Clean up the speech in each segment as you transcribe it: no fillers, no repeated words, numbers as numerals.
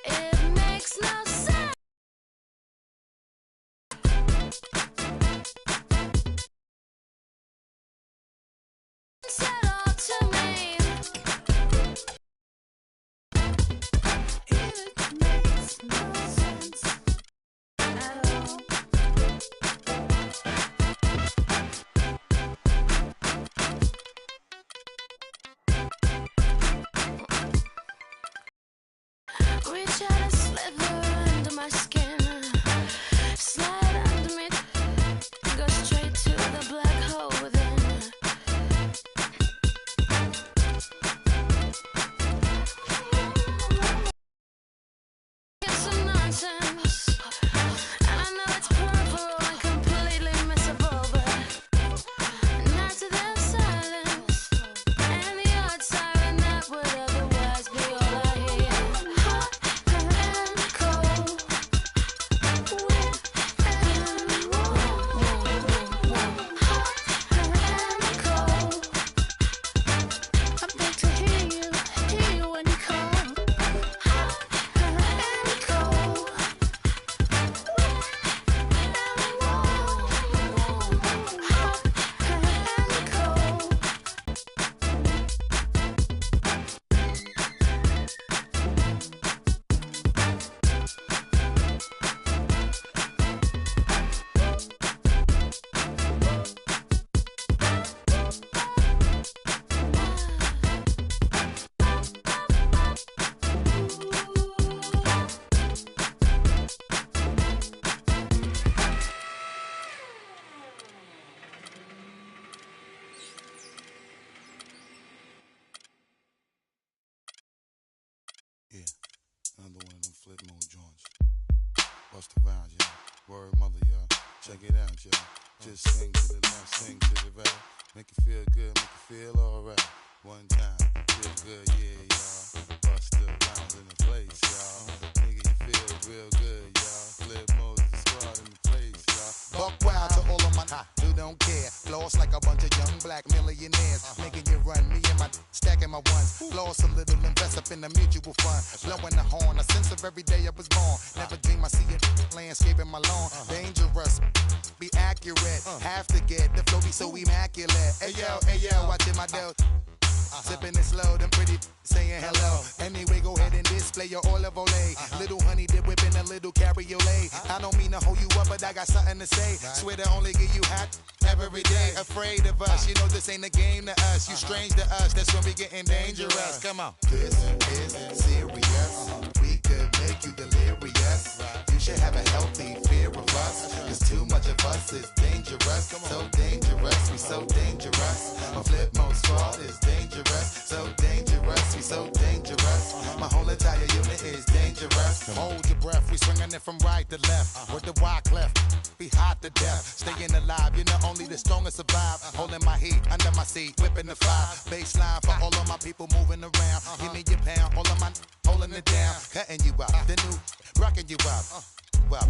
It makes no sense at all to me. It makes no sense at all. Reach out and slither under my skin, slide under me, go straight to the black hole within. It's some nonsense, and I know it's purple and completely missable, but not to their silence and the odd siren that would otherwise be all I hear. Hot and cold, wet and warm. Hot and cold. I beg to hear you when you call. Hot and cold, wet and warm. Hot and cold. Yeah, another one of them flip mode joints. Bust around, y'all. Word mother, y'all. Check it out, y'all. Just sing to the left, sing to the right. Make you feel good, make you feel alright. One time, feel good, yeah, y'all. Bust around in the place, y'all. Nigga, you feel real good, y'all. Flip mode is the squad in the place, y'all. Buck wild to all of my who don't care. Floss like a bunch of young black millionaires. Making you run, me and my stacking my ones. Floss a little, invest up in the mutual fund. Blowing the horn, a sense of every day I was born. Never dream I see it landscaping my lawn. Dangerous, be accurate. Have to get the flow be so immaculate. Hey yo, watching my dough. Sipping it slow, them pretty saying hello. Anyway, go ahead and display your olive ole. Little honey dip whipping a little cabriolet. I don't mean to hold you up, but I got something to say. Swear to only give you hot every day. Afraid of us, you know this ain't a game to us. You strange to us, that's when we getting dangerous. Come on. This is serious. We could make you delirious. You should have a healthy fear of us. Cause too much of us is dangerous. So dangerous, we so dangerous. My flip mode squad is dangerous. So dangerous, we so dangerous. My whole entire unit is dangerous. Hold your breath, we swinging it from right to left. With the wide left, be hot to death. Staying alive, you know only the strongest survive. Holding my heat under my seat, whipping the fire. Baseline for all of my people moving around. Give me your pound, all of my holding it down. Cutting you up, the new rocking you up.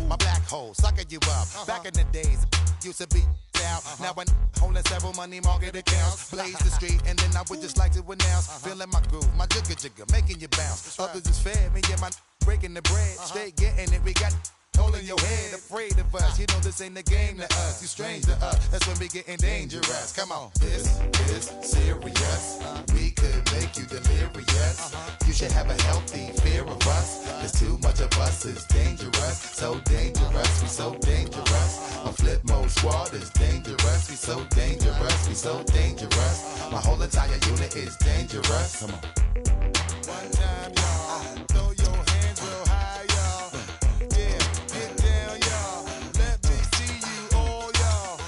My black hole sucking you up. Back in the days, used to be out. Now I'm holding several money market accounts. Blaze the street, and then I would just like to announce. Feeling my groove, my jigger, making you bounce. Others is fed, me and my breaking the bread. Straight getting it, we got holding your head. Afraid of us, you know this ain't the game to us. You strange to us, that's when we getting dangerous. Come on. This is serious. We could make you delirious. You should have a healthy fear of us. Cause too much of us is dangerous. So dangerous, we so dangerous. My flip mode squad is dangerous. We so dangerous, we so dangerous. My whole entire unit is dangerous. Come on. One time, y'all, throw your hands real high, y'all. Yeah, get down, y'all. Let me see you all, y'all.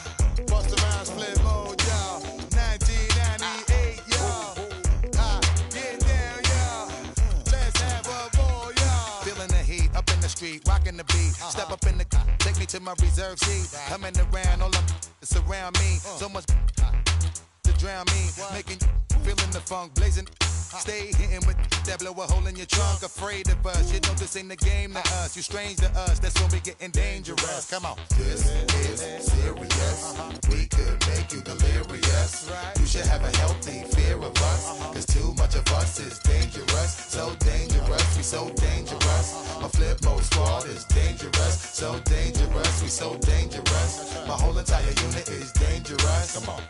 Bust around, flip mode, y'all. 1998, y'all. Get down, y'all. Let's have a ball, y'all. Feeling the heat up in the street, rocking the beat. Step up in the take me to my reserve seat. Coming around, all them surround me. So much to drown me, making you feeling the funk, blazing. Stay hitting with that blow a hole in your trunk. Afraid of us, you know this ain't the game to us. You strange to us, that's when we getting dangerous. Come on. This is serious. We could make you delirious. You should have have a healthy fear of us. Cause too much of us is dangerous. So dangerous, we so dangerous. My flip mode squad is dangerous. So dangerous, we so dangerous. My whole entire unit is dangerous. Come on.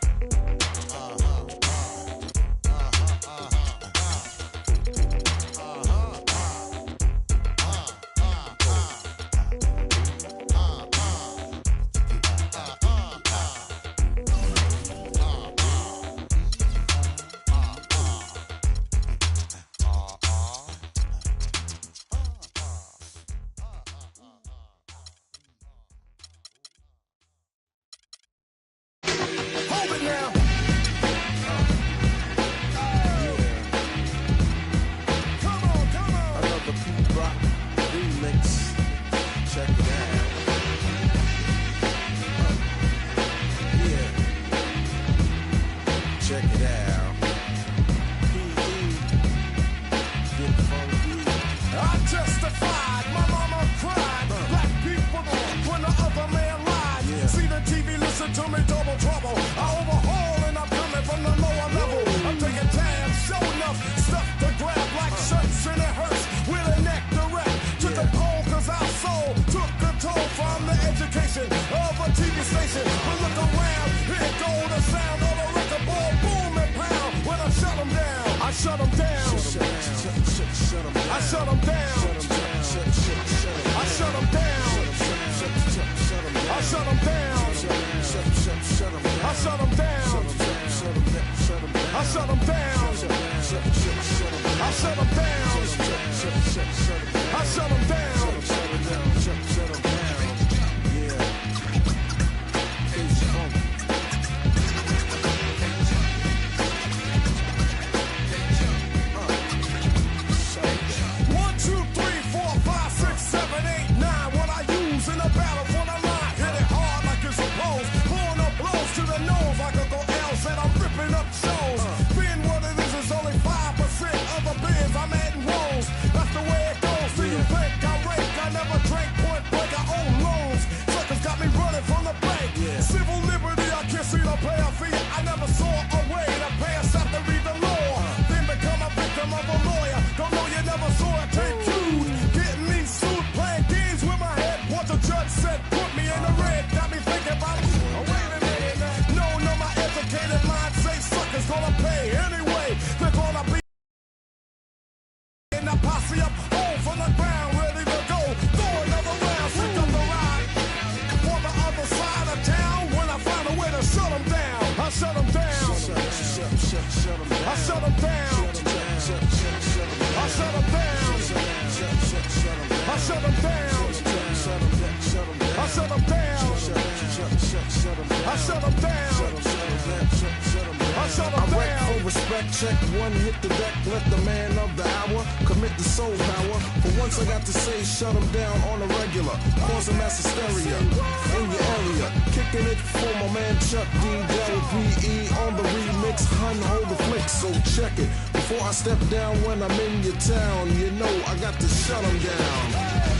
Check one, hit the deck, let the man of the hour commit the soul power. For once I got to say, shut him down on a regular, causing mass hysteria in your area. Kicking it for my man Chuck D. Del P.E. on the remix, hun, hold the flick, so check it. Before I step down when I'm in your town, you know I got to shut him down.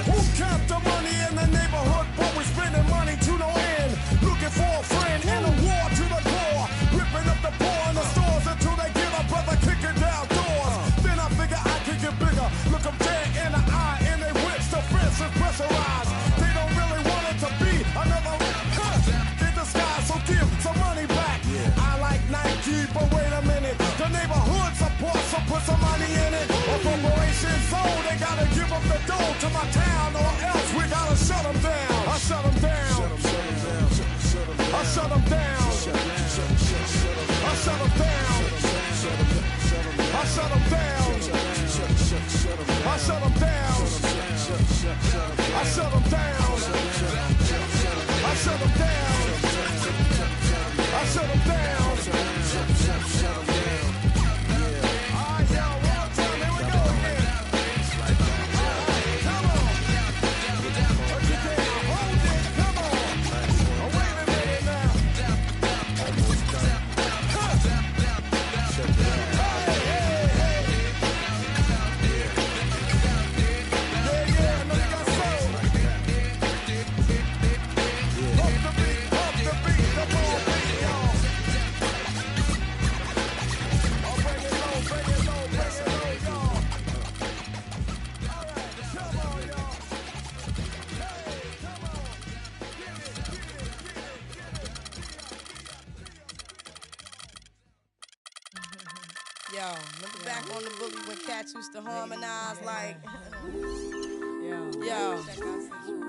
Who count the money in the neighborhood, but we spending money to no end? Looking for a friend and a war to the core. Ripping up the poor in the stores until they get a brother kicking down doors. Then I figure I can get bigger. Look them dead in the eye and they whips the fence is pressurized. They don't really want it to be another in disguise, so give some money back. I like Nike, but wait a minute. The neighborhood support, so put some money in it. A corporation sold, they gotta give up the dough to my town or else we gotta shut them down. I shut them down. I shut them down. I shut them down. I shut them down. I shut them down. I shut them down. I shut them down. I shut them down. Alright, y'all, one time, here we go again. Come on. Hold it, come Yo, remember back on the bully when cats used to harmonize like,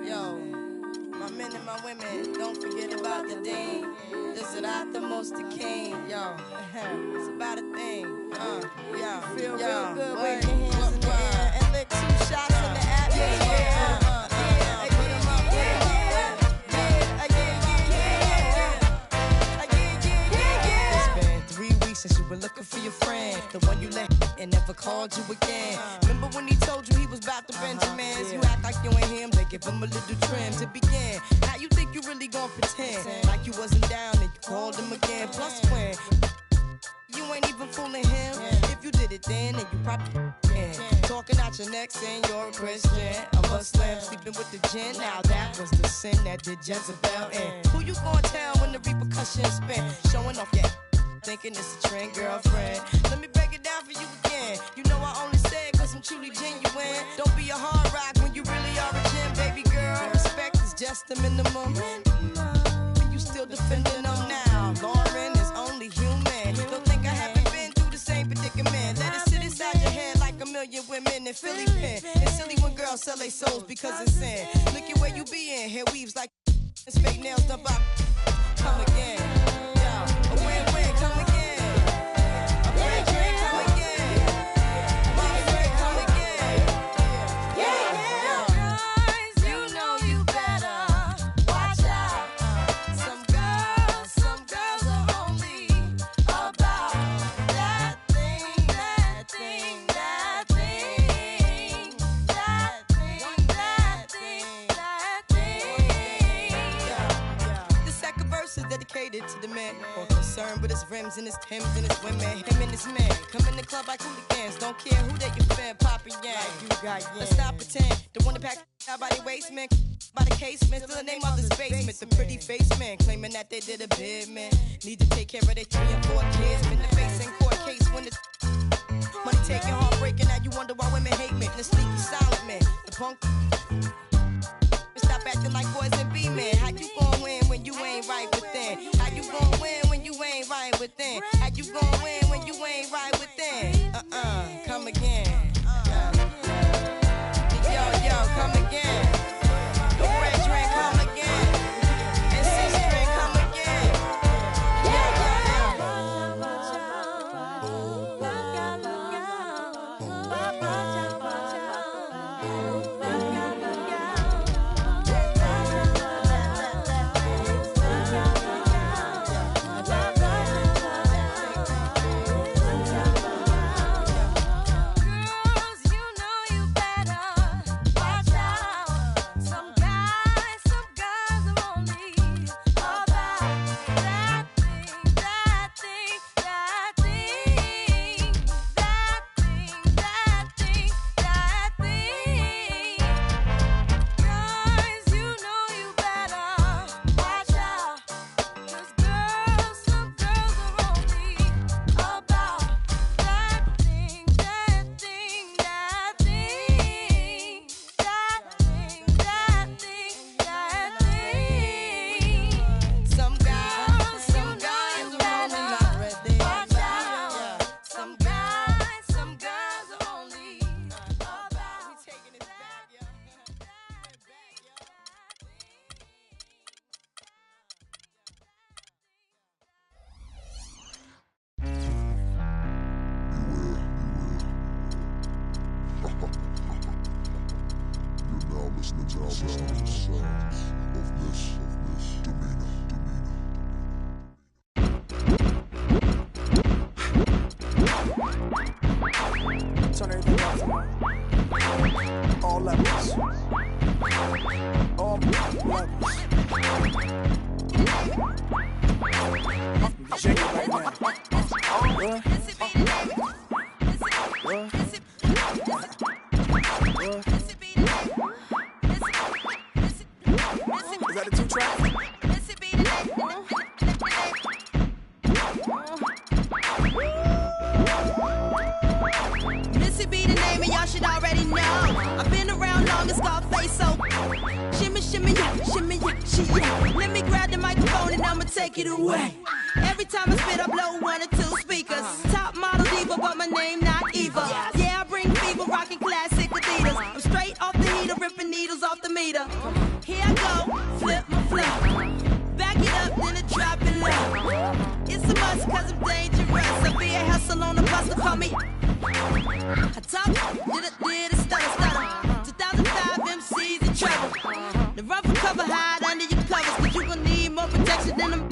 yo, my men and my women, don't forget about the dean. This is not the most the king, yo. It's about a thing, yo. Feel real good, wave your hands in the air and lick 2 shots in the atmosphere. Since you were looking for your friend, the one you let and never called you again. Remember when he told you he was about to Benjamins? You act like you ain't him, they give him a little trim to begin. How you think you really gon' pretend like you wasn't down and you called him again? Plus when you ain't even fooling him. If you did it then you probably can. Talking out your neck saying you're a Christian, a Muslim, sleeping with the jinn. Now that was the sin that did Jezebel in. Who you gon' tell when the repercussions spin? Showing off your thinking it's a trend, girlfriend. Let me break it down for you again. You know I only say it cause I'm truly genuine. Don't be a hard rock when you really are a gem, baby girl. Respect is just the minimum. And you still defending them now. Lauren is only human. Don't think I haven't been through the same predicament. Let it sit inside your head like a million women in Philly pen. It's silly when girls sell their souls because it's sin. Look at where you be in. Hair weaves like it's fake nails done by. Come again. A win-win, come again. A free drink, come again. My friend, come again. Guys, you know you better watch out. Some girls are only about that thing, that thing, that thing, that thing, that thing, that thing. The second verse is dedicated to the man more concerned with his rims and his Timbs and his women. Him and his men come in the club like hooligans. Don't care who they offend, poppin' yang. Let's not pretend the one that pack out by the waist, man. By the casement, still the name of this basement. The pretty face man claiming that they did a bid, man. Need to take care of their 3 and 4 kids. Been the face in court case when the money taking, heartbreaking. Now you wonder why women hate me. The sneaky silent man, the punk. Stop acting like boys and be men. How you gon' win when you ain't right within? How you gon' win when you ain't right within? How you gon' win when you ain't right within? Come again. Yo, come again. The red drink, come again. And 6 drink, come again. Turn everything off. All levels. All levels. Shake it right now. Is that a 2-track? Should already know. I've been around long as Scarface, so shimmy, shimmy, yeah, shimmy, yeah, she, yeah. Let me grab the microphone and I'ma take it away. Every time I spit, I blow 1 or 2 speakers. Top model diva, but my my name, not Eva. Yeah, I bring fever, rocking classic Adidas. I'm straight off the heater, ripping needles off the meter. Here I go, flip my flow. Back it up, then I drop it low. It's a must, cause I'm dangerous. I'll be a hustle on the bus to call me. I talk, did a stutter. 2005 MCs in trouble. The rough and cover hide under your covers, but you gon' need more protection than them.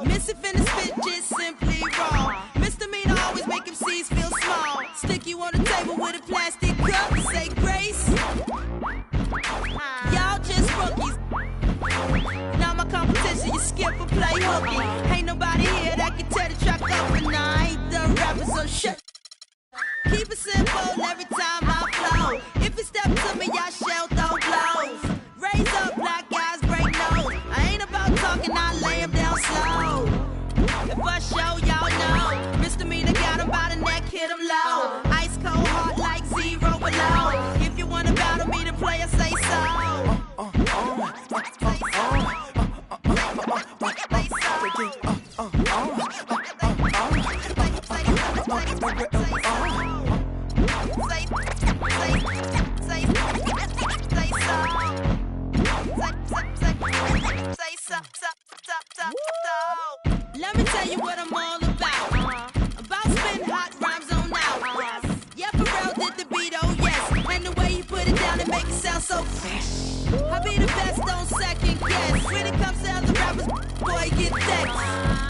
Missy finna spit just simply wrong. Misdemeanor always make MCs feel small. Stick you on the table with a plastic cup. Say grace. Y'all just rookies. Now my competition, you skip or play hooky. Ain't nobody here that can tear the track up, and I ain't the rapper, so shut. Keep it simple every time I flow. If you step to me, y'all shall throw blows. Raise up, black guys break nose. I ain't about talking, I lay him down slow. If I show, y'all know. Misdemeanor got him by the neck, hit him low. Ice cold heart like 0 below. If you wanna battle me, the player say so. Let me tell you what I'm all about. About spitting hot rhymes on out. Yeah, Pharrell did the beat, oh yes. And the way he put it down, it make it sound so fresh. I be the best, don't second guess. When it comes to other rappers, boy, get that.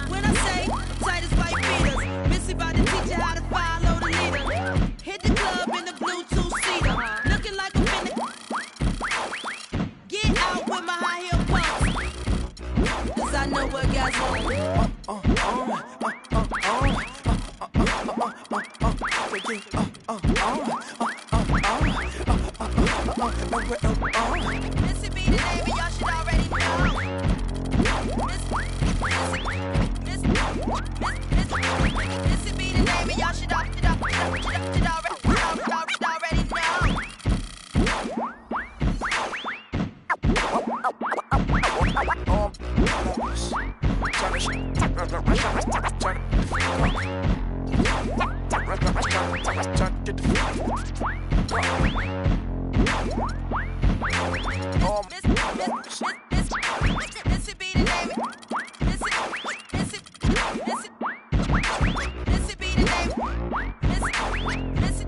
When I say tight as white beaters, Missy about to teach you how to follow the leader. Hit the club in the Bluetooth seater, looking like I'm finna get out with my high heel pumps. Cause I know what guys want. Missy be the name, and y'all should already know. Missy be the name, and y'all should already know. Missy be the name. Missy be the name. Missy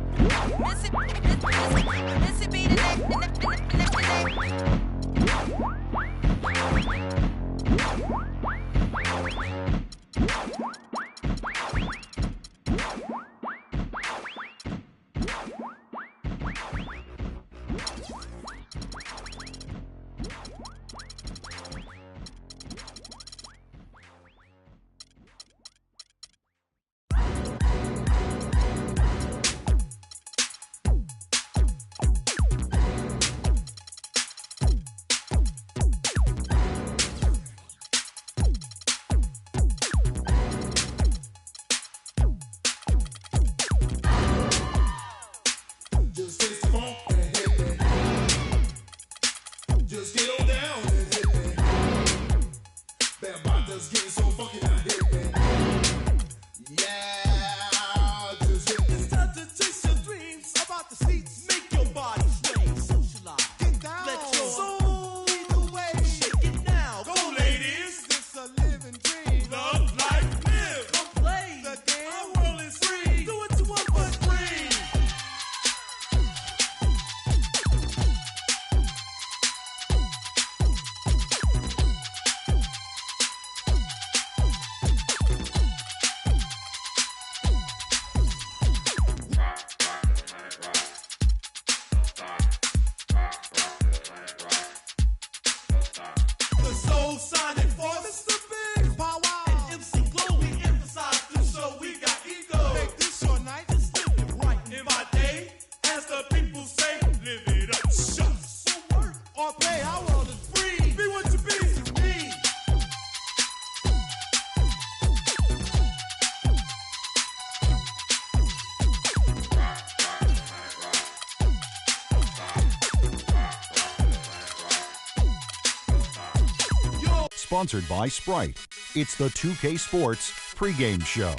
sponsored by Sprite. It's the 2K Sports pregame show.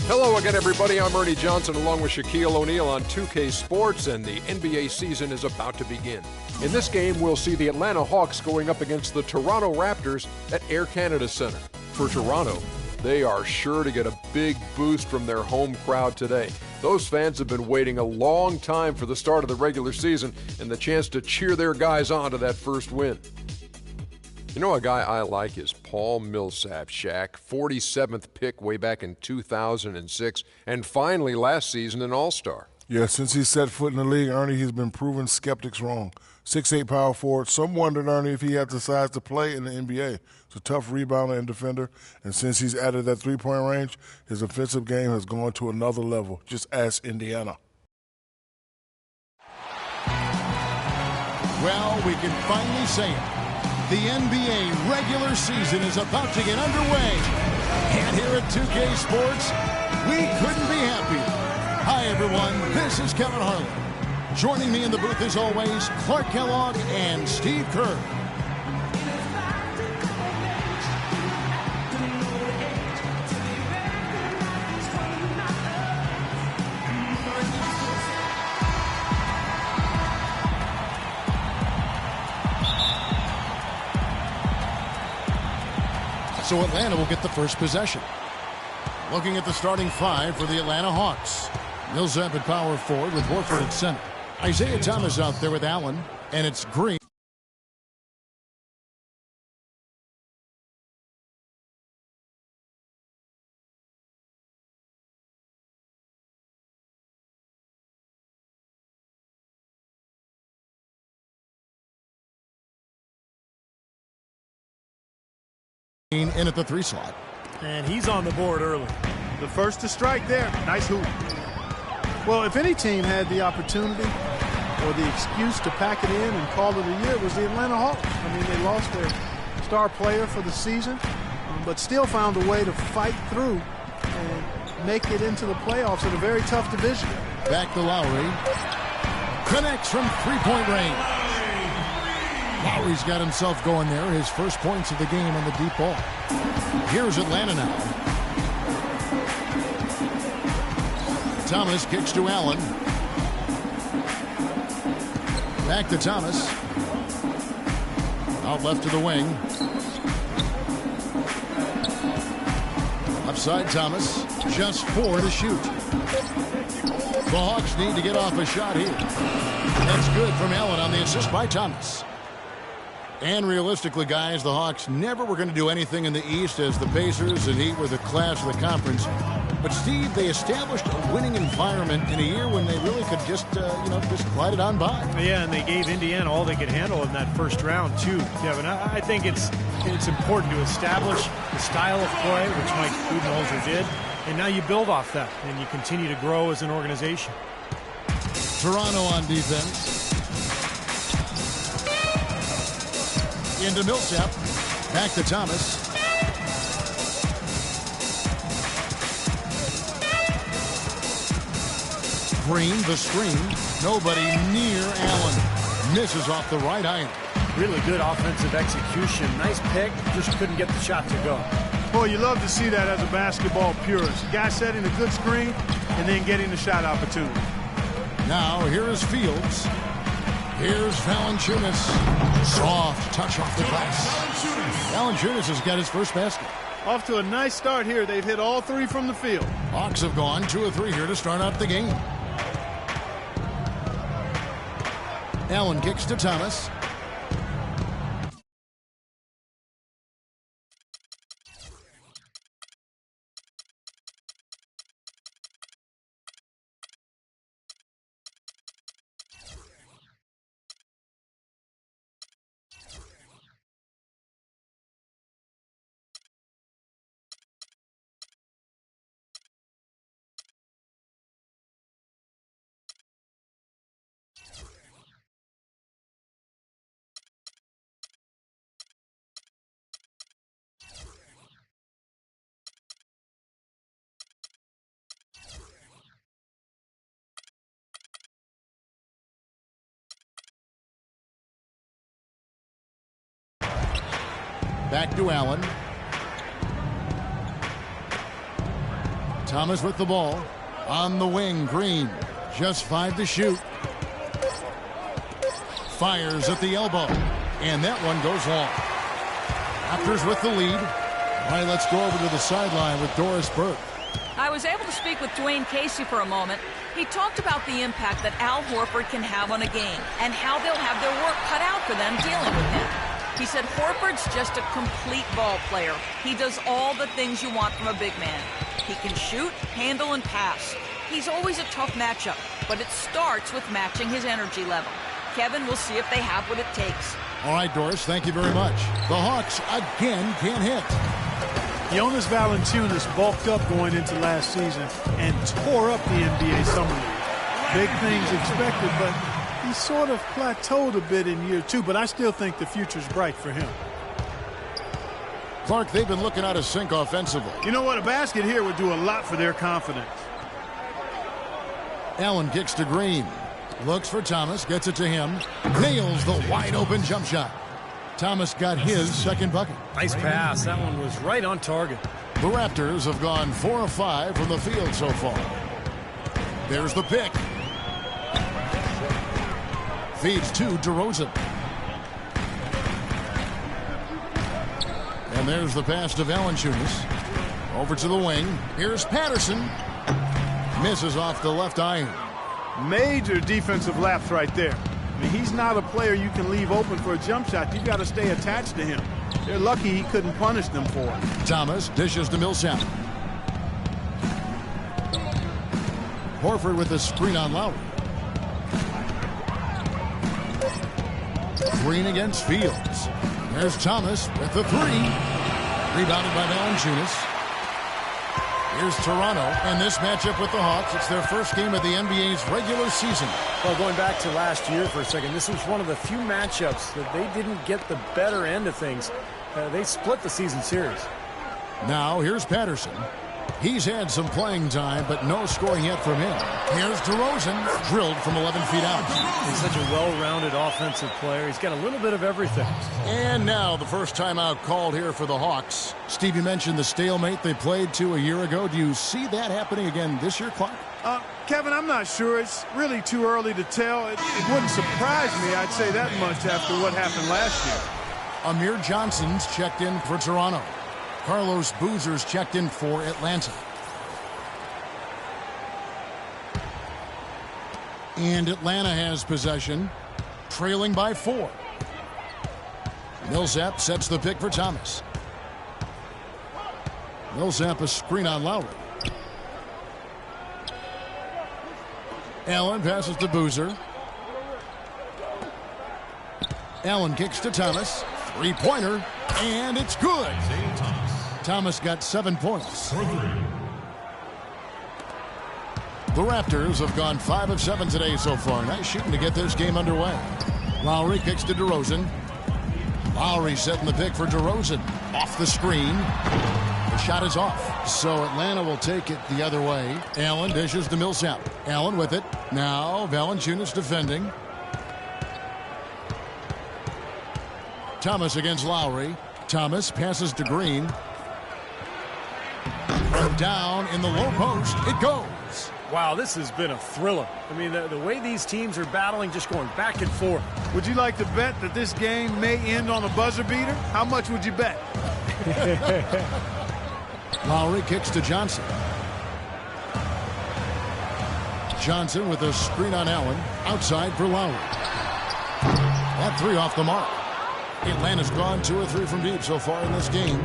Hello again, everybody. I'm Ernie Johnson along with Shaquille O'Neal on 2K Sports, and the NBA season is about to begin. In this game, we'll see the Atlanta Hawks going up against the Toronto Raptors at Air Canada Center. For Toronto, they are sure to get a big boost from their home crowd today. Those fans have been waiting a long time for the start of the regular season and the chance to cheer their guys on to that first win. You know, a guy I like is Paul Millsap, Shaq, 47th pick way back in 2006, and finally last season an All-Star. Yeah, since he set foot in the league, Ernie, he's been proving skeptics wrong. 6'8" power forward. Some wondered, Ernie, if he had the size to play in the NBA. He's a tough rebounder and defender, and since he's added that three-point range, his offensive game has gone to another level. Just ask Indiana. Well, we can finally say it. The NBA regular season is about to get underway. And here at 2K Sports, we couldn't be happier. Hi, everyone. This is Kevin Harlan. Joining me in the booth, as always, Clark Kellogg and Steve Kerr. So Atlanta will get the first possession. Looking at the starting five for the Atlanta Hawks. Millsap at power forward with Horford at center. Isaiah Thomas out there with Allen, and it's Green. In at the 3 slot. And he's on the board early. The first to strike there. Nice hoop. Well, if any team had the opportunity or the excuse to pack it in and call it a year, it was the Atlanta Hawks. I mean, they lost their star player for the season, but still found a way to fight through and make it into the playoffs in a very tough division. Back to Lowry. Connects from three-point range. Lowry's got himself going there. His first points of the game on the deep ball. Here's Atlanta now. Thomas kicks to Allen. Back to Thomas. Out left to the wing. Upside Thomas. Just 4 to shoot. The Hawks need to get off a shot here. That's good from Allen on the assist by Thomas. And realistically, guys, the Hawks never were going to do anything in the East as the Pacers and Heat were the class of the conference. But, Steve, they established a winning environment in a year when they really could just, just glide it on by. Yeah, and they gave Indiana all they could handle in that first round, too, Kevin. I think it's important to establish the style of play, which Mike Budenholzer did, and now you build off that, and you continue to grow as an organization. Toronto on defense. Into Millsap. Back to Thomas. Green, the screen. Nobody near Allen. Misses off the right iron. Really good offensive execution. Nice pick. Just couldn't get the shot to go. Boy, you love to see that as a basketball purist. Guy setting a good screen and then getting the shot opportunity. Now, here is Fields. Here's Valanciunas. Soft touch off the glass. Valanciunas has got his first basket. Off to a nice start here. They've hit all 3 from the field. Hawks have gone 2 of 3 here to start out the game. Allen kicks to Thomas. Back to Allen. Thomas with the ball. On the wing, Green. Just 5 to shoot. Fires at the elbow. And that one goes long. Raptors with the lead. All right, let's go over to the sideline with Doris Burke. I was able to speak with Dwayne Casey for a moment. He talked about the impact that Al Horford can have on a game and how they'll have their work cut out for them dealing with him. He said Horford's just a complete ball player. He does all the things you want from a big man. He can shoot, handle, and pass. He's always a tough matchup, but it starts with matching his energy level. Kevin will see if they have what it takes. All right, Doris, thank you very much. The Hawks again can't hit. Jonas Valanciunas bulked up going into last season and tore up the NBA Summer League. Big things expected, but he sort of plateaued a bit in year 2, but I still think the future's bright for him. Clark, they've been looking out of sync offensively. You know what? A basket here would do a lot for their confidence. Allen kicks to Green. Looks for Thomas, gets it to him. Nails the wide-open jump shot. Thomas got his second bucket. Nice pass. That one was right on target. The Raptors have gone 4 of 5 from the field so far. There's the pick. Feeds to DeRozan. And there's the pass to Valanciunas. Over to the wing. Here's Patterson. Misses off the left iron. Major defensive lapse right there. I mean, he's not a player you can leave open for a jump shot. You've got to stay attached to him. They're lucky he couldn't punish them for it. Thomas dishes to Millsap. Horford with a screen on Lowry. Green against Fields. There's Thomas with the 3. Rebounded by Valanciunas. Here's Toronto, and this matchup with the Hawks. It's their first game of the NBA's regular season. Well, going back to last year for a second, this was one of the few matchups that they didn't get the better end of things. They split the season series. Now, here's Patterson. He's had some playing time, but no scoring yet from him. Here's DeRozan, drilled from 11 feet out. He's such a well-rounded offensive player. He's got a little bit of everything. And now the first timeout called here for the Hawks. Steve, you mentioned the stalemate they played to a year ago. Do you see that happening again this year, Clark? Kevin, I'm not sure. It's really too early to tell. It wouldn't surprise me, I'd say that much, after what happened last year. Amir Johnson's checked in for Toronto. Carlos Boozer's checked in for Atlanta. And Atlanta has possession, trailing by 4. Millsap sets the pick for Thomas. Millsap a screen on Lowry. Allen passes to Boozer. Allen kicks to Thomas. 3-pointer, and it's good. Thomas got 7 points. The Raptors have gone 5 of 7 today so far. Nice shooting to get this game underway. Lowry kicks to DeRozan. Lowry setting the pick for DeRozan. Off the screen. The shot is off. So Atlanta will take it the other way. Allen dishes to Millsap. Allen with it. Now Valanciunas defending. Thomas against Lowry. Thomas passes to Green. From down in the low post, it goes. Wow, this has been a thriller. I mean, the way these teams are battling, just going back and forth. Would you like to bet that this game may end on a buzzer beater? How much would you bet? Lowry kicks to Johnson. Johnson with a screen on Allen. Outside for Lowry. That 3 off the mark. Atlanta's gone 2 or 3 from deep so far in this game.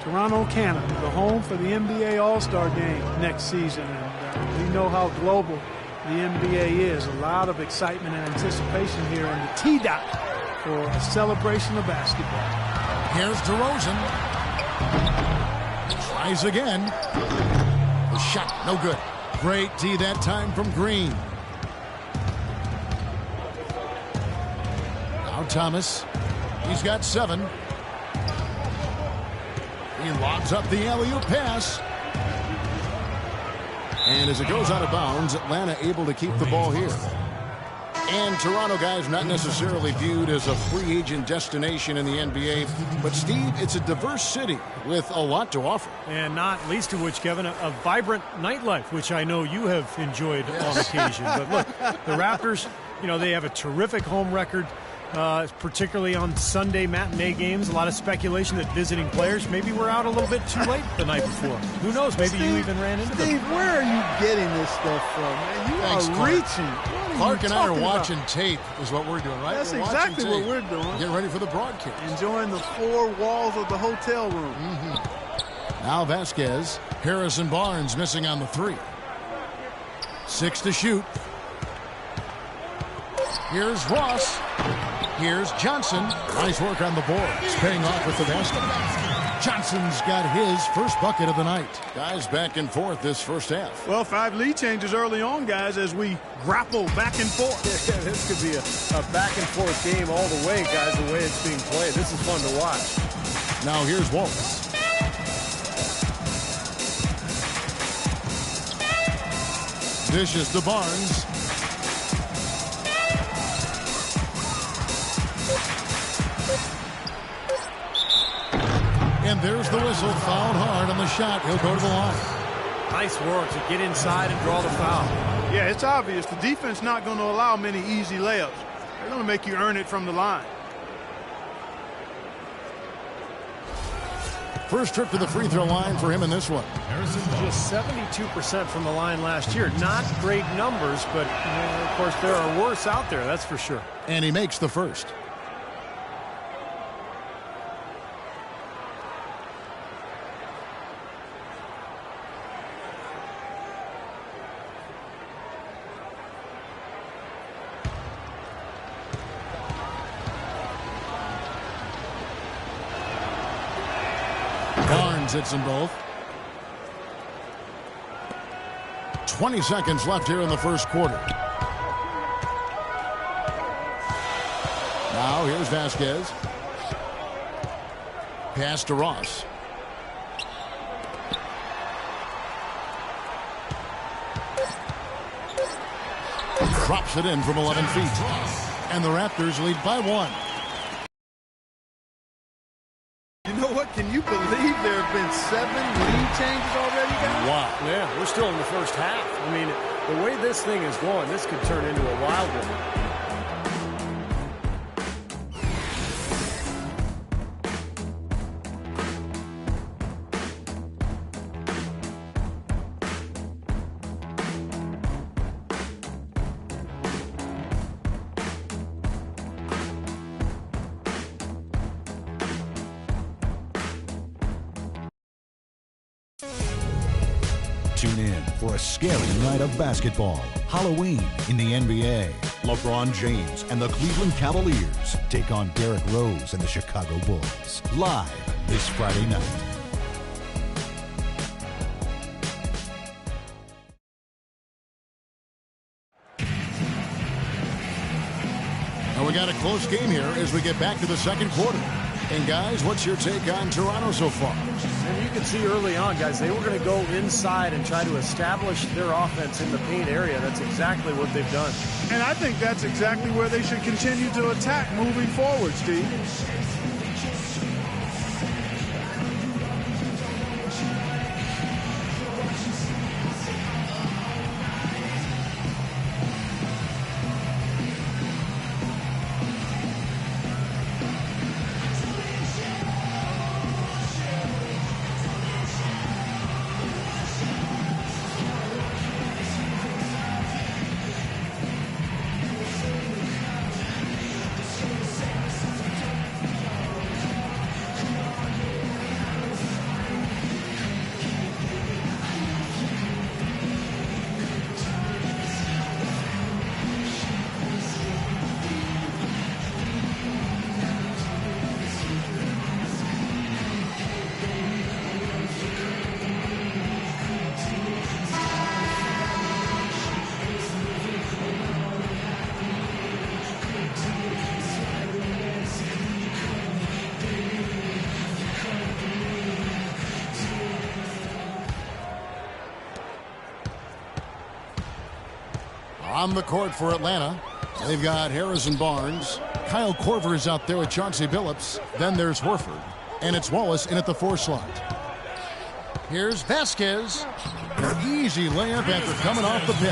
Toronto, Canada, the home for the NBA All-Star Game next season. And we know how global the NBA is. A lot of excitement and anticipation here in the T-Dot for a celebration of basketball. Here's DeRozan. Tries again. The shot, no good. Great D that time from Green. Now Thomas. He's got 7. He lobs up the alley-oop pass. And as it goes out of bounds, Atlanta able to keep the ball here. And Toronto, guys, not necessarily viewed as a free agent destination in the NBA. But, Steve, it's a diverse city with a lot to offer. And not least of which, Kevin, a vibrant nightlife, which I know you have enjoyed on occasion. But look, the Raptors, you know, they have a terrific home record, particularly on Sunday matinee games. A lot of speculation that visiting players maybe were out a little bit too late the night before. Who knows? Maybe you even ran into them. Steve, where are you getting this stuff from, man? You Thanks, are Clark. reaching. Clark and I are watching tape is what we're doing, right? That's we're exactly what we're doing. Get ready for the broadcast. Enjoying the four walls of the hotel room. Now Vasquez. Harrison Barnes missing on the three. 6 to shoot. Here's Ross. Here's Johnson. Nice work on the board. It's paying off with the basket. Johnson's got his first bucket of the night. Guys back and forth this first half. Well, 5 lead changes early on, guys, as we grapple back and forth. Yeah, this could be a back and forth game all the way, guys, the way it's being played. This is fun to watch. Now here's Wallace. Dishes to Barnes. And there's the whistle. Fouled hard on the shot. He'll go to the line. Nice work to get inside and draw the foul. Yeah, it's obvious. The defense not going to allow many easy layups. They're going to make you earn it from the line. First trip to the free throw line for him in this one. Just 72% from the line last year. Not great numbers, but of course there are worse out there, that's for sure. And he makes the first. Barnes hits them both. 20 seconds left here in the first quarter. Now here's Vasquez. Pass to Ross. Drops it in from 11 feet. And the Raptors lead by 1. You know what? Can you believe there have been 7 lead changes already, guys? Wow. Yeah, we're still in the first half. I mean, the way this thing is going, this could turn into a wild one. Tune in for a scary night of basketball. Halloween in the NBA. LeBron James and the Cleveland Cavaliers take on Derrick Rose and the Chicago Bulls. Live this Friday night. And we got a close game here as we get back to the second quarter. And guys, what's your take on Toronto so far? And you can see early on, guys, they were going to go inside and try to establish their offense in the paint area. That's exactly what they've done. And I think that's exactly where they should continue to attack moving forward, Steve. On the court for Atlanta, They've got Harrison Barnes. Kyle Korver is out there with Chauncey Billups. Then there's Horford. And it's Wallace in at the 4 slot. Here's Vasquez. An easy layup after coming off the pitch.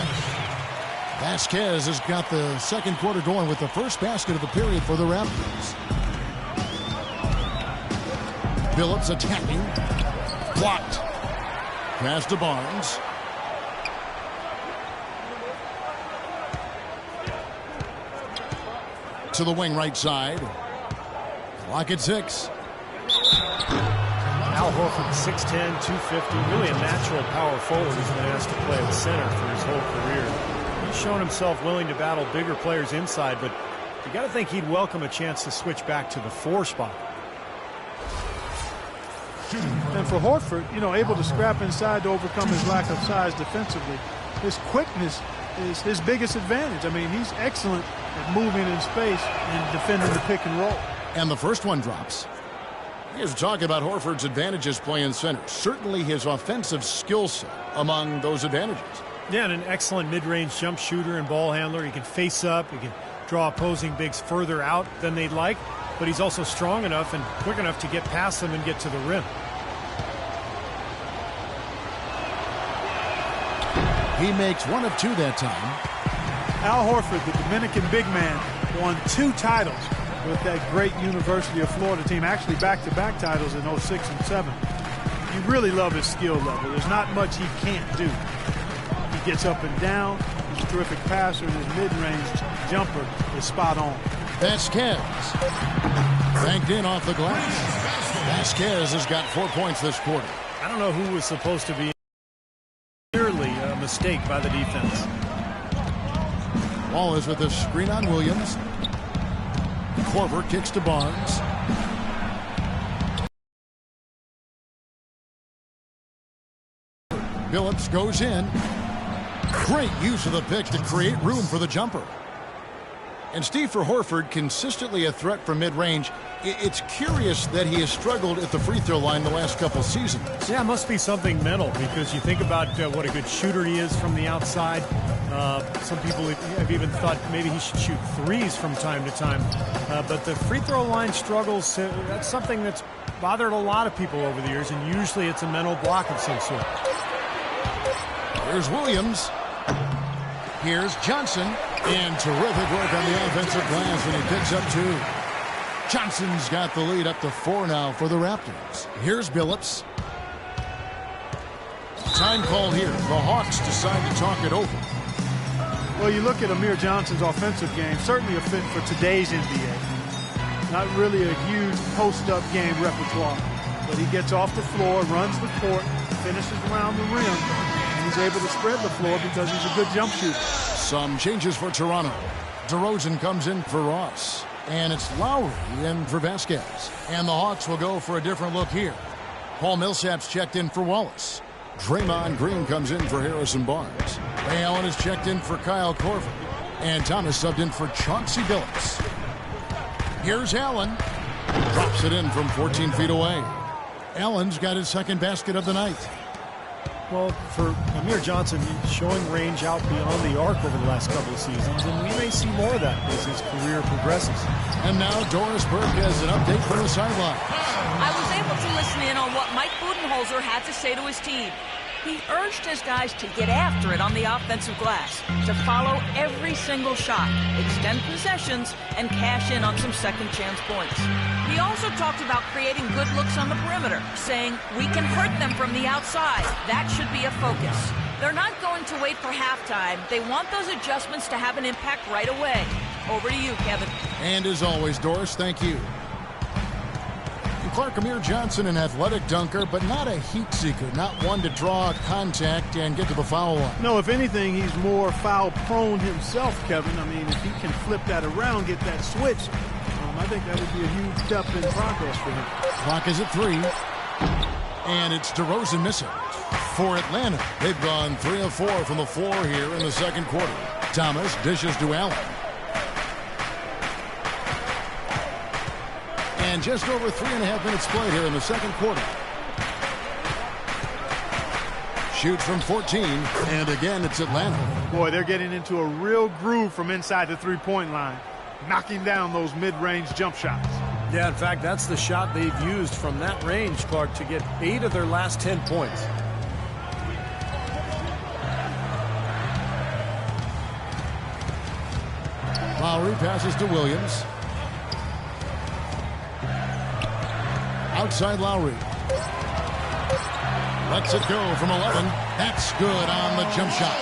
Vasquez has got the second quarter going with the first basket of the period for the Raptors. Billups attacking. Blocked. Pass to Barnes. To the wing right side. Clock at 6. Al Horford, 6'10", 250, really a natural power forward who's been asked to play at center for his whole career. He's shown himself willing to battle bigger players inside, but you got to think he'd welcome a chance to switch back to the 4 spot. And for Horford, able to scrap inside to overcome his lack of size defensively, his quickness is his biggest advantage. I mean, he's excellent at moving in space and defending the pick and roll. And the first one drops. Here's talk about Horford's advantages playing center. Certainly his offensive skill set among those advantages. Yeah, and an excellent mid-range jump shooter and ball handler. He can face up. He can draw opposing bigs further out than they'd like. But he's also strong enough and quick enough to get past them and get to the rim. He makes 1 of 2 that time. Al Horford, the Dominican big man, won 2 titles with that great University of Florida team, actually back-to-back titles in 06 and 07. You really love his skill level. There's not much he can't do. He gets up and down. He's a terrific passer, and his mid-range jumper is spot on. Vasquez banked in off the glass. Vasquez has got 4 points this quarter. I don't know who was supposed to be. Clearly a mistake by the defense. Wallace with a screen on Williams. Korver kicks to Barnes. Billups goes in. Great use of the pick to create room for the jumper. And Steve, for Horford, consistently a threat from mid-range. It's curious that he has struggled at the free throw line the last couple seasons. Yeah, it must be something mental, because you think about what a good shooter he is from the outside. Some people have even thought maybe he should shoot threes from time to time. But the free throw line struggles, that's something that's bothered a lot of people over the years, and usually it's a mental block of some sort. Here's Williams. Here's Johnson. And terrific work on the offensive glass, and he picks up 2. Johnson's got the lead up to 4 now for the Raptors. Here's Billups. Time call here. The Hawks decide to talk it over. Well, you look at Amir Johnson's offensive game, certainly a fit for today's NBA. Not really a huge post-up game repertoire, but he gets off the floor, runs the court, finishes around the rim, and he's able to spread the floor because he's a good jump shooter. Some changes for Toronto. DeRozan comes in for Ross. And it's Lowry in for Vasquez. And the Hawks will go for a different look here. Paul Millsap's checked in for Wallace. Draymond Green comes in for Harrison Barnes. Ray Allen is checked in for Kyle Korver. And Thomas subbed in for Chauncey Billups. Here's Allen. Drops it in from 14 feet away. Allen's got his second basket of the night. Well, for Amir Johnson, he's showing range out beyond the arc over the last couple of seasons, and we may see more of that as his career progresses. And now Doris Burke has an update from the sideline. I was able to listen in on what Mike Budenholzer had to say to his team. He urged his guys to get after it on the offensive glass, to follow every single shot, extend possessions, and cash in on some second chance points. He also talked about creating good looks on the perimeter, saying, we can hurt them from the outside. That should be a focus. They're not going to wait for halftime. They want those adjustments to have an impact right away. Over to you, Kevin. And as always, Doris, thank you. Clark, Amir Johnson, an athletic dunker, but not a heat seeker, not one to draw contact and get to the foul line. No, if anything, he's more foul prone himself, Kevin. I mean, if he can flip that around, get that switch, I think that would be a huge step in progress for him. Clock is at 3. And it's DeRozan missing. For Atlanta, they've gone 3 of 4 from the floor here in the second quarter. Thomas dishes to Allen. And just over 3.5 minutes played here in the second quarter. Shoots from 14, and again it's Atlanta. Boy, they're getting into a real groove from inside the three-point line, knocking down those mid-range jump shots. Yeah, in fact, that's the shot they've used from that range, Clark, to get 8 of their last 10 points. Lowry passes to Williams. Outside Lowry. Lets it go from 11. That's good on the jump shot.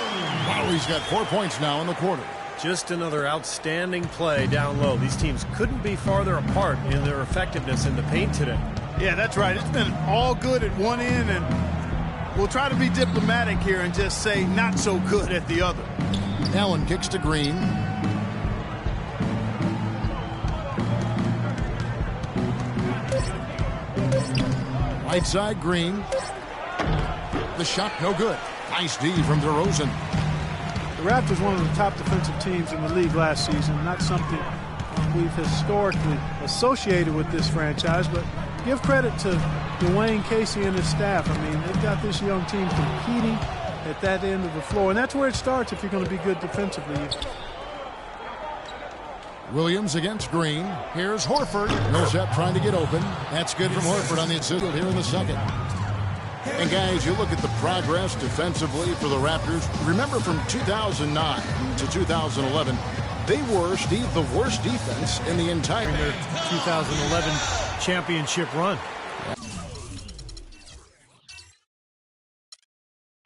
Lowry's got 4 points now in the quarter. Just another outstanding play down low. These teams couldn't be farther apart in their effectiveness in the paint today. Yeah, that's right. It's been all good at one end, and we'll try to be diplomatic here and just say not so good at the other. Allen kicks to Green. Right side, Green. The shot, no good. Nice D from DeRozan. The Raptors, one of the top defensive teams in the league last season. Not something we've historically associated with this franchise, but give credit to Dwayne Casey and his staff. I mean, they've got this young team competing at that end of the floor, and that's where it starts if you're going to be good defensively. Williams against Green. Here's Horford. Millsap trying to get open. That's good from Horford on the assist here in the second. And guys, you look at the progress defensively for the Raptors. Remember from 2009 to 2011, they were, Steve, the worst defense in the entire 2011 championship run.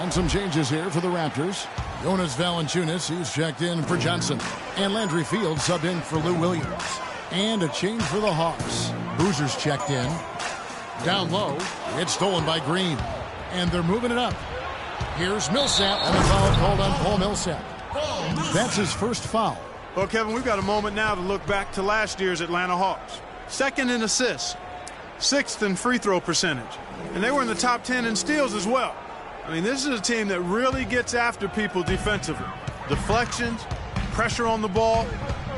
And some changes here for the Raptors. Jonas Valanciunas, he's checked in for Johnson. And Landry Fields subbed in for Lou Williams. And a change for the Hawks. Boozer's checked in. Down low, it's stolen by Green. And they're moving it up. Here's Millsap, and the foul called on Paul Millsap. That's his first foul. Well, Kevin, we've got a moment now to look back to last year's Atlanta Hawks. Second in assists, 6th in free throw percentage. And they were in the top 10 in steals as well. I mean, this is a team that really gets after people defensively. Deflections, pressure on the ball,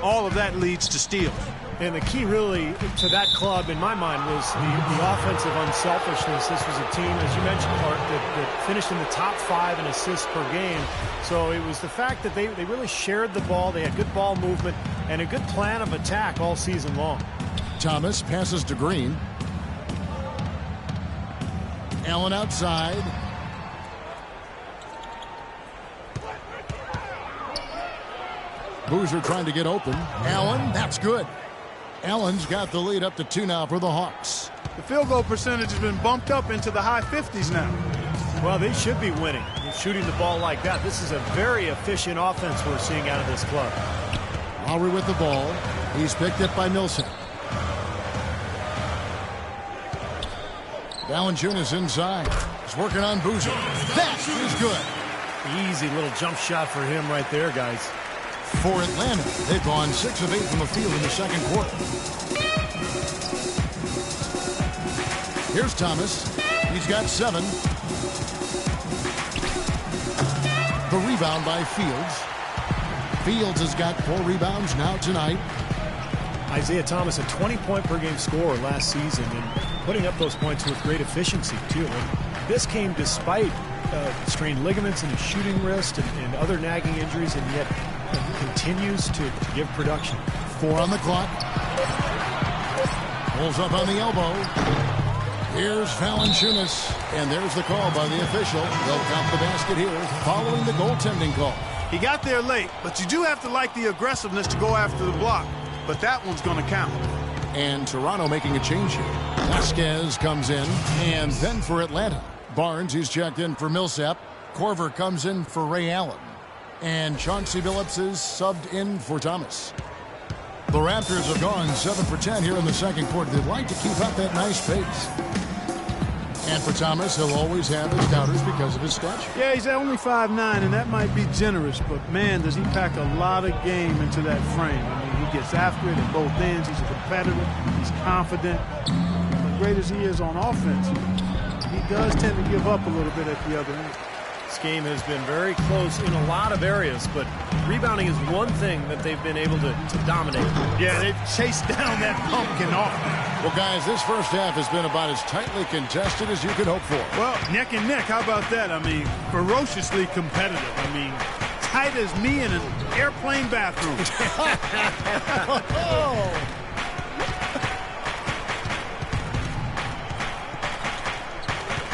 all of that leads to steals. And the key really to that club, in my mind, was the offensive unselfishness. This was a team, as you mentioned, Clark, that finished in the top 5 in assists per game. So it was the fact that they really shared the ball. They had good ball movement and a good plan of attack all season long. Thomas passes to Green. Allen outside. Boozer trying to get open. Allen, that's good. Allen's got the lead up to 2 now for the Hawks. The field goal percentage has been bumped up into the high 50s now. Well, they should be winning. Shooting the ball like that. This is a very efficient offense we're seeing out of this club. Lowry with the ball. He's picked up by Millsap. Valanciunas inside. He's working on Boozer. That is good. Easy little jump shot for him right there, guys. For Atlanta, they've gone 6 of 8 from the field in the second quarter. Here's Thomas. He's got 7. The rebound by Fields. Fields has got 4 rebounds now tonight. Isaiah Thomas, a 20-point-per-game scorer last season, and putting up those points with great efficiency, too. And this came despite strained ligaments in his shooting wrist and other nagging injuries, and yet continues to give production. 4 on the clock. Pulls up on the elbow. Here's Valanciunas, and there's the call by the official. They'll count the basket here following the goaltending call. He got there late, but you do have to like the aggressiveness to go after the block. But that one's going to count. And Toronto making a change here. Vasquez comes in, and then for Atlanta. Barnes, he's checked in for Millsap. Corver comes in for Ray Allen. And Chauncey Billups is subbed in for Thomas. The Raptors have gone 7 for 10 here in the second quarter. They'd like to keep up that nice pace. And for Thomas, he'll always have his doubters because of his stature. Yeah, he's only 5'9", and that might be generous, but man, does he pack a lot of game into that frame. I mean, he gets after it at both ends. He's a competitor. He's confident. As great as he is on offense, he does tend to give up a little bit at the other end. This game has been very close in a lot of areas, but rebounding is one thing that they've been able to dominate. Yeah, they've chased down that pumpkin off. Well, guys, this first half has been about as tightly contested as you could hope for. Well, neck and neck. How about that? I mean, ferociously competitive. I mean, tight as me in an airplane bathroom.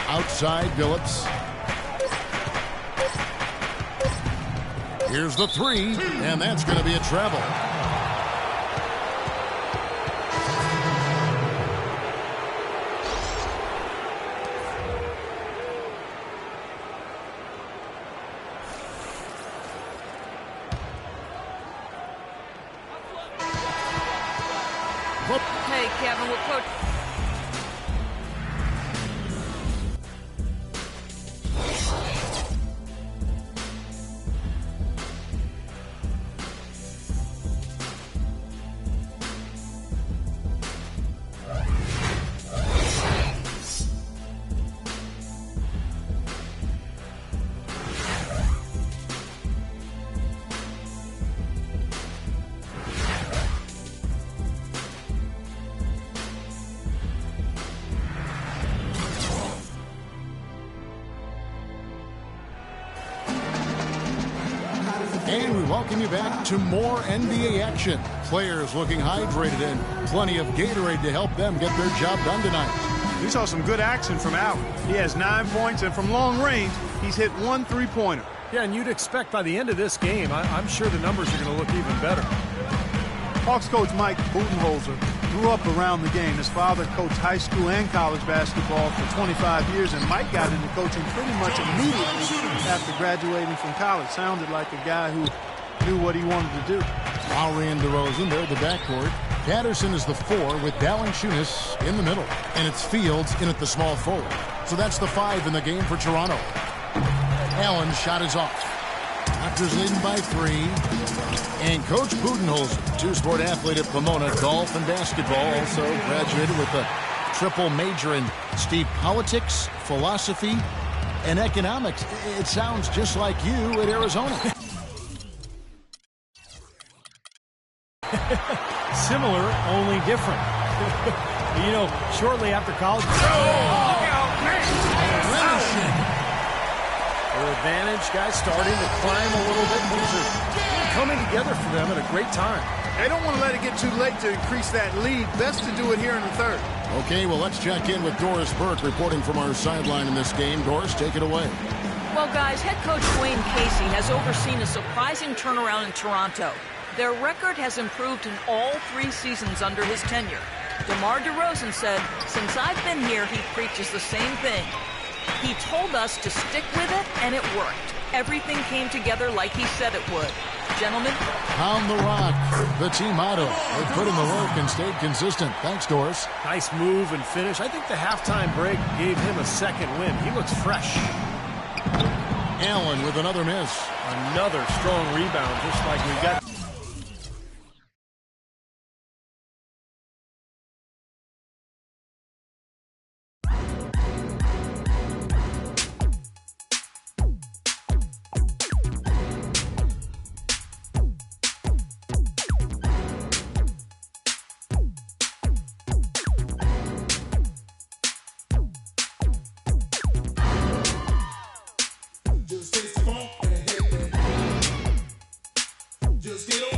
Outside Billups. Here's the three, and that's going to be a treble. Hey, Kevin, we'll coach. And we welcome you back to more NBA action. Players looking hydrated and plenty of Gatorade to help them get their job done tonight. We saw some good action from Allen. He has 9 points, and from long range, he's hit 1 3-pointer. Yeah, and you'd expect by the end of this game, I'm sure the numbers are going to look even better. Hawks coach Mike Budenholzer grew up around the game. His father coached high school and college basketball for 25 years, and Mike got into coaching pretty much immediately after graduating from college. Sounded like a guy who knew what he wanted to do. Lowry and DeRozan, they're the backcourt. Patterson is the 4 with Valanciunas in the middle. And it's Fields in at the small forward. So that's the 5 in the game for Toronto. Allen's shot is off. Raptors leading by 3. And Coach Budenholzer, two-sport athlete at Pomona, golf and basketball, also graduated with a triple major in politics, philosophy, and economics. It sounds just like you at Arizona. Similar, only different. You know, shortly after college... Their advantage, guys starting to climb a little bit. Things are coming together for them at a great time. They don't want to let it get too late to increase that lead. Best to do it here in the third. Okay, well, let's check in with Doris Burke reporting from our sideline in this game. Doris, take it away. Well, guys, head coach Dwayne Casey has overseen a surprising turnaround in Toronto. Their record has improved in all 3 seasons under his tenure. DeMar DeRozan said, "Since I've been here, he preaches the same thing. He told us to stick with it, and it worked. Everything came together like he said it would." Gentlemen? Pound the rock, the team motto. They put in the work and stayed consistent. Thanks, Doris. Nice move and finish. I think the halftime break gave him a second win. He looks fresh. Allen with another miss. Another strong rebound, just like we got. Just get